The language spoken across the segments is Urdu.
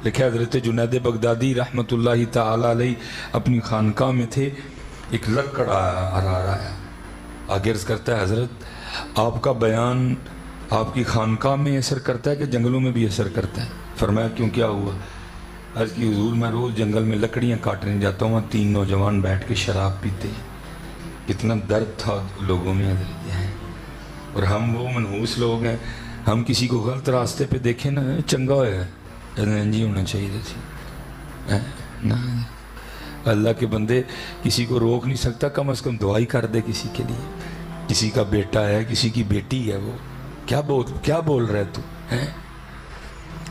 لکھا حضرت جنید بغدادی رحمۃ اللہ تعالی علیہ اپنی خانقاہ میں تھے، ایک لکڑ آیا آگے عرض کرتا ہے حضرت آپ کا بیان آپ کی خانقاہ میں اثر کرتا ہے کہ جنگلوں میں بھی اثر کرتا ہے؟ فرمایا کیوں، کیا ہوا؟ عرض کی حضور میں روز جنگل میں لکڑیاں کاٹنے جاتا ہوں، 3 نوجوان بیٹھ کے شراب پیتے ہیں، کتنا درد تھا لوگوں میں حضرت ہے، اور ہم وہ منحوس لوگ ہیں، ہم کسی کو غلط راستے پہ دیکھیں نا چنگا ہویا ہے جی ہونا چاہیے تھی نا، اللہ کے بندے کسی کو روک نہیں سکتا، کم از کم دعائی کر دے کسی کے لیے، کسی کا بیٹا ہے کسی کی بیٹی ہے، وہ کیا بول رہے تو ہیں؟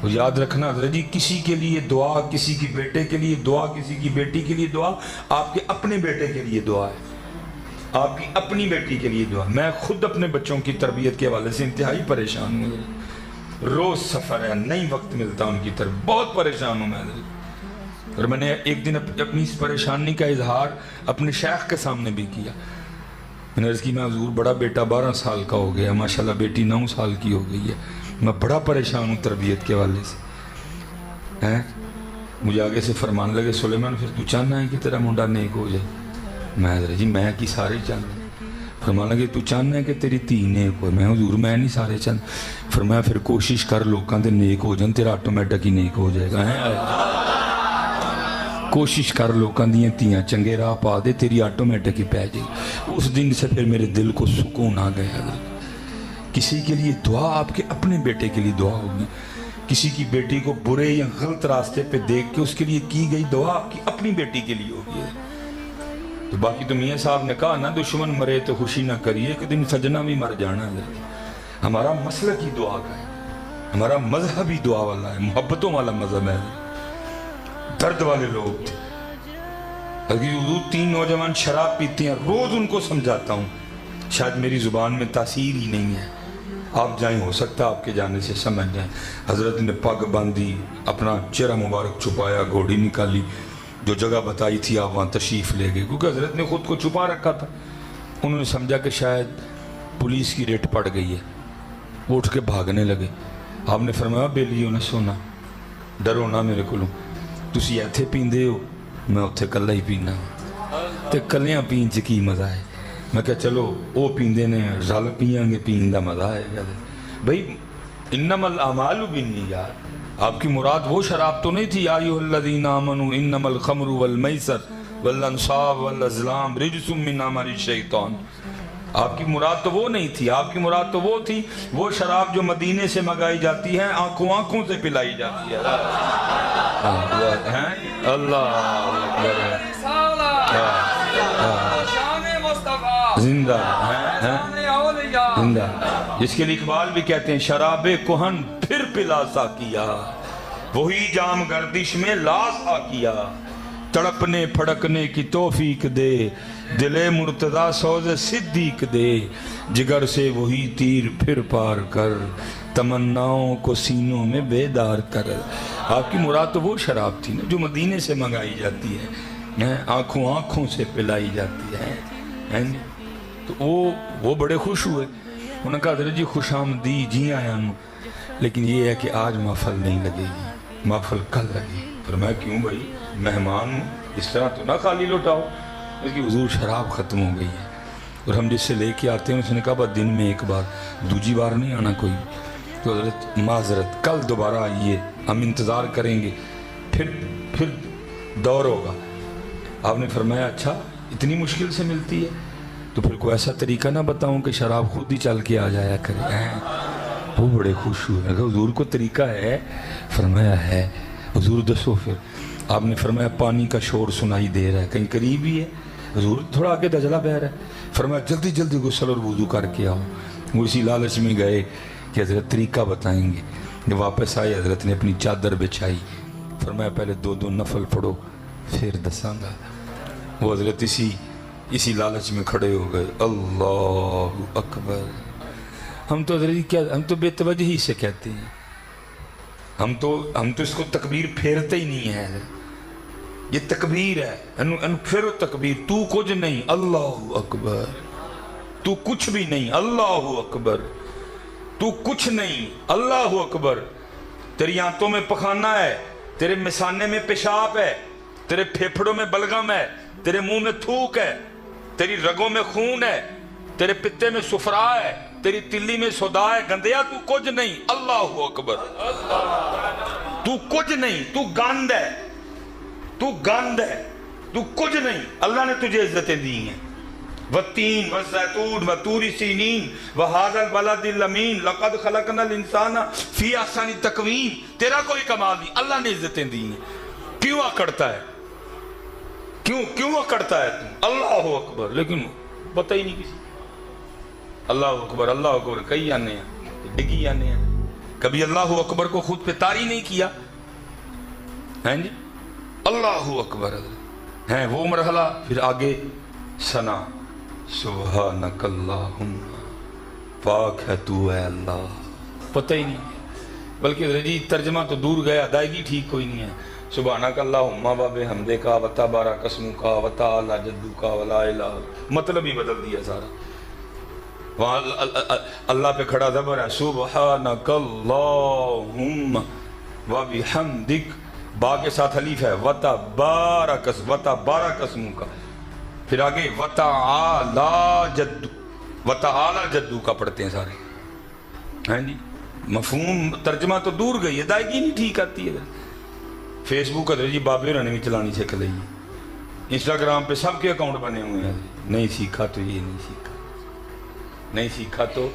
یاد رکھنا حضرت جی، کسی کے لیے دعا، کسی کی بیٹے کے لیے دعا، کسی کی بیٹی کے لیے دعا، آپ کے اپنے بیٹے کے لیے دعا ہے، آپ کی اپنی بیٹی کے لیے دعا۔ میں خود اپنے بچوں کی تربیت کے حوالے سے انتہائی پریشان ہوں، روز سفر ہے، نہیں وقت ملتا ان کی طرف، بہت پریشان ہوں میں حضرت۔ اور میں نے ایک دن اپنی اس پریشانی کا اظہار اپنے شیخ کے سامنے بھی کیا، میں نے عرض کی میں حضور بڑا بیٹا 12 سال کا ہو گیا، ماشاءاللہ بیٹی 9 سال کی ہو گئی ہے، میں بڑا پریشان ہوں تربیت کے حوالے سے ہیں۔ مجھے آگے سے فرمان لگے سلیمان پھر تو چاہنا ہے کہ تیرا منڈا نیک ہو جائے؟ میں حضرت جی میں کی سارے چاہنا، فرمان لگے تو چاہنا ہے کہ تیری تھی نیک ہو؟ میں حضور میں نہیں سارے چاہنا، فرمایا پھر کوشش کر لوکاں دے نیک ہو جان، تیرا آٹومیٹک ہی نیک ہو جائے گا، کوشش کر لوکاں دیاں تیاں چنگے راہ پا دے، تیری آٹومیٹک ہی پہ جائے۔ اس دن سے پھر میرے دل کو سکون آ گیا حضرت۔ کسی کے لیے دعا آپ کے اپنے بیٹے کے لیے دعا ہوگی، کسی کی بیٹی کو برے یا غلط راستے پہ دیکھ کے اس کے لیے کی گئی دعا آپ کی اپنی بیٹی کے لیے ہوگی۔ تو باقی تو میاں صاحب نے کہا نا دشمن مرے تو خوشی نہ کریے، ایک دن سجنا بھی مر جانا ہے۔ ہمارا مسلک ہی دعا کا ہے، ہمارا مذہب ہی دعا والا ہے، محبتوں والا مذہب ہے، درد والے لوگ تھے۔ حضور 3 نوجوان شراب پیتے ہیں، روز ان کو سمجھاتا ہوں، شاید میری زبان میں تاثیر ہی نہیں ہے، آپ جائیں ہو سکتا آپ کے جانے سے سمجھ جائیں۔ حضرت نے پگ باندھی، اپنا چہرہ مبارک چھپایا، گھوڑی نکالی، جو جگہ بتائی تھی آپ وہاں تشریف لے گئے، کیونکہ حضرت نے خود کو چھپا رکھا تھا۔ انہوں نے سمجھا کہ شاید پولیس کی ریٹ پڑ گئی ہے، وہ اٹھ کے بھاگنے لگے۔ آپ نے فرمایا بیلیو نہ سونا، ڈرو نہ میرے کو، تسی ایتھے پیندے ہو، میں اتھے کلا ہی پینا، تے کلیاں پین چ کی مزہ ہے۔ میں کہا چلو وہ پیندے نے رل پیاں گے، پین دا مزہ ہے بھئی، انما الاعمال بالنیات، آپ کی مراد وہ شراب تو نہیں تھی یا ایھا الذین آمنوا انما الخمر والمیسر والانصاب والازلام رجس من عمل الشیطان، آپ کی مراد تو وہ نہیں تھی، آپ کی مراد تو وہ تھی وہ شراب جو مدینے سے منگائی جاتی ہے، آنکھوں سے پلائی جاتی ہے۔ اللہ زندہ زندہ، جس کے لیے اقبال بھی کہتے ہیں شراب کہن پھر پلا سا کیا، وہی جام گردش میں لاس آ کیا، تڑپنے پھڑکنے کی توفیق دے، دل مرتضی سوز صدیق دے، جگر سے وہی تیر پھر پار کر، تمناؤں کو سینوں میں بیدار کر۔ آپ کی مراد تو وہ شراب تھی نا جو مدینے سے منگائی جاتی ہے، آنکھوں سے پلائی جاتی ہے۔ تو وہ بڑے خوش ہوئے، انہوں نے کہا حضرت جی خوش آمدی، جی آیا ہوں، لیکن یہ ہے کہ آج محفل نہیں لگے گی، محفل کل لگے۔ فرمایا کیوں بھائی، مہمان ہوں، اس طرح تو نہ خالی لوٹاؤ، اس کی حضور شراب ختم ہو گئی ہے، اور ہم جس سے لے کے آتے ہیں اس نے کہا بس دن میں ایک بار، دوسری بار نہیں آنا کوئی۔ تو حضرت معذرت کل دوبارہ آئیے، ہم انتظار کریں گے، پھر دور ہوگا۔ آپ نے فرمایا اچھا اتنی مشکل سے ملتی ہے، تو پھر کوئی ایسا طریقہ نہ بتاؤں کہ شراب خود ہی چل کے آ جایا کرے۔ وہ بڑے خوش ہوئے، میں کہا حضور کو طریقہ ہے؟ فرمایا ہے۔ حضور دسو پھر۔ آپ نے فرمایا پانی کا شور سنائی دے رہا ہے، کہیں قریب ہی ہے؟ حضور تھوڑا آگے دجلہ بہہ رہا ہے۔ فرمایا جلدی جلدی غسل اور وضو کر کے آؤ۔ وہ اسی لالچ میں گئے کہ حضرت طریقہ بتائیں گے، جب واپس آئے حضرت نے اپنی چادر بچھائی، فرمایا پہلے 2 نفل پڑھو پھر دساں گا۔ وہ حضرت اسی لالچ میں کھڑے ہو گئے، اللہ اکبر۔ ہم تو حضرت کیا، ہم تو بے توجہی سے کہتے ہیں، ہم تو اس کو تکبیر پھیرتے ہی نہیں ہے، یہ تکبیر ہے، پھر تکبیر، تو کچھ نہیں اللہ اکبر، تو کچھ بھی نہیں اللہ اکبر، تو کچھ نہیں اللہ اکبر، تیری آنتوں میں پخانا ہے، تیرے مثانے میں پیشاب ہے، تیرے پھیپھڑوں میں بلغم ہے، تیرے منہ میں تھوک ہے، تیری رگوں میں خون ہے، تیرے پتے میں سفرا ہے، تیری تلی میں صدا ہے، گندیا تو کچھ نہیں۔ اللہ اکبر، تو کچھ نہیں، تو گند ہے، تو گند ہے، تو کچھ نہیں۔ اللہ نے تجھے عزتیں دی ہیں۔ والتین والزیتون وطور سینین وہذا البلد الامین لقد خلقنا الانسان فی احسن تقویم۔ تیرا کوئی کمال نہیں، اللہ نے عزتیں دی ہیں۔ کیوں اکڑتا ہے؟ کیوں اکڑتا ہے تم؟ اللہ اکبر، لیکن پتہ ہی نہیں کسی۔ اللہ اکبر، اللہ اکبر کئی آنے ہیں، ڈگی آنے ہیں، کبھی اللہ اکبر کو خود پہ طاری نہیں کیا ہیں جی۔ اللہ اکبر ہیں وہ مرحلہ، پھر آگے ثنا، سبحانک اللہم، پاک ہے تو اے اللہ، پتہ ہی نہیں۔ بلکہ رجی ترجمہ تو دور گیا، ادائیگی ٹھیک کوئی نہیں ہے۔ سبحانک اللہم و بحمدک و تبارک اسمک و تعالی جدک و لا الہ، مطلب ہی بدل دیا سارا۔ وہاں اللہ پہ کھڑا زبر ہے، سبحانک اللہم و بحمدک، با کے ساتھ حلیف ہے، وتبارک اسمک، پھر آگے وتعالی جدو کا پڑھتے ہیں سارے، ہیں جی۔ مفہوم ترجمہ تو دور گئی، ادائیگی نہیں ٹھیک آتی ہے۔ فیس بک ادھر جی بابے ہونے بھی چلانی سیکھ لئی، انسٹاگرام پہ سب کے اکاؤنٹ بنے ہوئے ہیں۔ نہیں سیکھا تو یہ نہیں سیکھا، نہیں سیکھا تو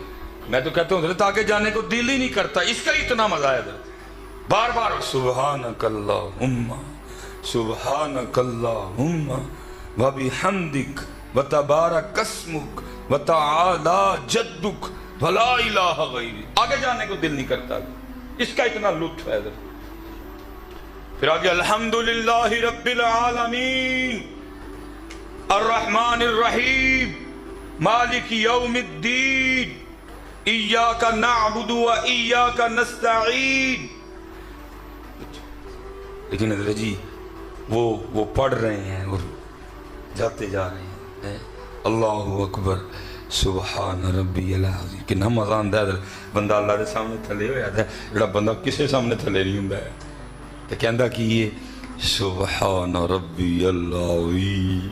میں تو کہتا ہوں حضرت آگے جانے کو دل ہی نہیں کرتا، اس کا اتنا مزہ ہے حضرت۔ بار بار سبحانک اللہم، سبحانک اللہم وبحمدک وتبارک اسمک وتعالی جدک ولا الہ غیرک، آگے جانے کو دل نہیں کرتا، اس کا اتنا لطف ہے حضرت۔ پھر آگے الحمدللہ رب العالمین الرحمن الرحیم مالک یوم الدین ایاک نعبد و ایاک نستعین۔ لیکن حضرت جی وہ پڑھ رہے ہیں اور جاتے جا رہے ہیں، اللہ اکبر سبحان ربی العظیم۔ کتنا مزہ آتا ہے بندہ اللہ کے سامنے تھلے ہو جاتا ہے، جڑا بندہ کسی سامنے تھلے نہیں ہوندا ہے تو کہندا کہ یہ سبحان ربی العظیم،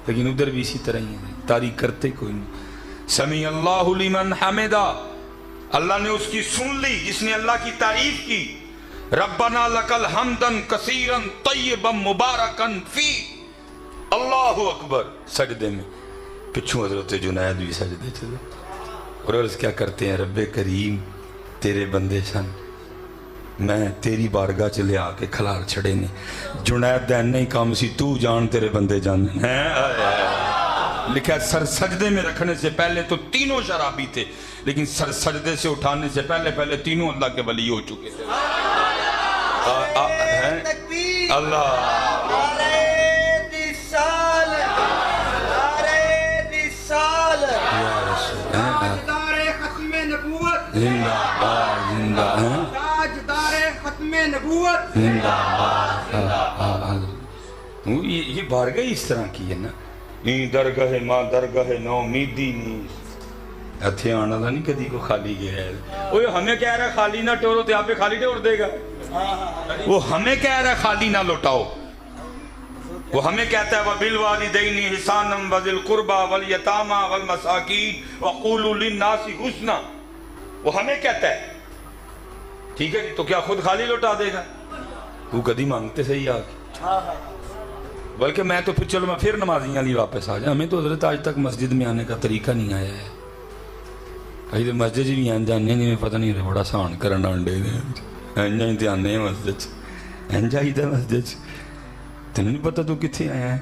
لیکن ادھر بھی اسی طرح ہی ہے، تعریف کرتے کوئی نہیں۔ سمیع اللہ لمن حمدہ، اللہ نے اس کی سن لی جس نے اللہ کی تعریف کی۔ ربنا لک الحمدا کثیرا طیبا مبارکا فی، اللہ اکبر، سجدے میں پچھوں حضرت جنید بھی سجدے چلے اور عرض کیا کرتے ہیں، رب کریم تیرے بندے سن، میں تیری بارگاہ چلے آ کے کھلار چھڑے نے، جنید دین نہیں کام سی، تو جان تیرے بندے جان ہیں۔ لکھا ہے سر سجدے میں رکھنے سے پہلے تو تینوں شرابی تھے، لیکن سر سجدے سے اٹھانے سے پہلے تینوں اللہ کے ولی ہو چکے تھے۔ اللہ یہ بارگاہ اس طرح کی ہے نا، درگاہ ماں درگاہ نو امیدی نہیں اتھے آنا تھا، نہیں کدی کو خالی گیا ہے۔ وہ ہمیں کہہ رہا ہے خالی نہ ٹورو تو آپ پہ خالی ٹور دے گا، وہ ہمیں کہہ رہا ہے خالی نہ لوٹاؤ، وہ ہمیں کہتا ہے وَبِالْوَالِدَيْنِ إِحْسَانًا وَذِي الْقُرْبَى وَالْيَتَامَى وَالْمَسَاكِينِ وَقُولُوا لِلنَّاسِ حُسْنًا، وہ ہمیں کہتا ہے، ٹھیک ہے تو کیا خود خالی لوٹا دے گا؟ تو کدی مانگتے صحیح آگے، بلکہ میں تو چلو میں پھر نمازیاں لی واپس آ جائیں، ہمیں تو حضرت آج تک مسجد میں آنے کا طریقہ نہیں آیا ہے۔ کہیں تو مسجد بھی آن جانے نہیں، پتہ نہیں رہے بڑا سان کرن آنڈے دیں، انجا ہی تے آنے ہیں مسجد، انجا ہی تے مسجد، تنہیں نہیں پتہ تو کتھے آیا ہے۔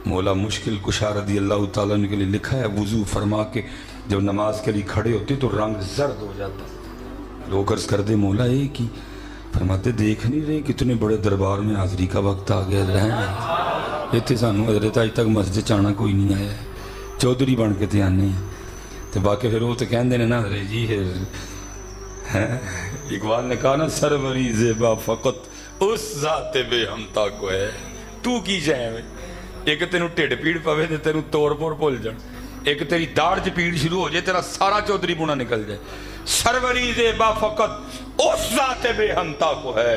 مولا مشکل کشا رضی اللہ تعالیٰ نے کے لیے لکھا ہے، وضو فرما کے جب نماز کے لیے کھڑے ہوتے تو رنگ زرد ہو جاتا، لوگ عرض کر دے مولا ایک ہی، فرماتے دیکھ نہیں رہے کتنے بڑے دربار میں حاضری کا وقت آ گیا رہے، اتنے سانوں حضرت آج تک مسجد چانا کوئی نہیں آیا ہے، چودھری بن کے تے آنے ہیں، تو باقی پھر وہ تو کہن دینے نا حضرت جی اقبال نے کہا نا سروری زیبا فقط اس ذات بے ہمتا کو ہے، تو کی جائے میں ایک تینوں ٹیڑ پیڑ پوے تے تینوں توڑ پور بھول جان، ایک تیری داڑھ چ پیڑ شروع ہو جائے تیرا سارا چودھری پونا نکل جائے، سروری زیبا فقط اس ذات بے ہمتا کو ہے،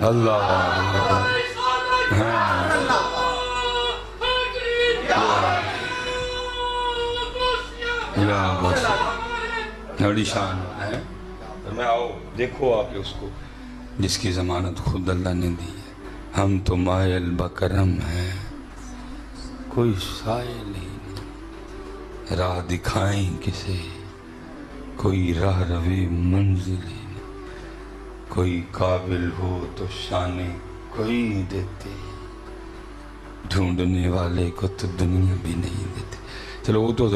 اللہ ہاں بڑی شان ہے. میں آؤ دیکھو آپ اس کو جس کی ضمانت خود اللہ نے دی ہے. ہم تو مائل بکرم ہیں کوئی سائل ہی نہیں, راہ دکھائیں کسے کوئی راہ روی منزل ہی نہیں, کوئی قابل ہو تو شانے کوئی نہیں دیتے, ڈھونڈنے والے کو تو دنیا بھی نہیں دیتے. چلو وہ تو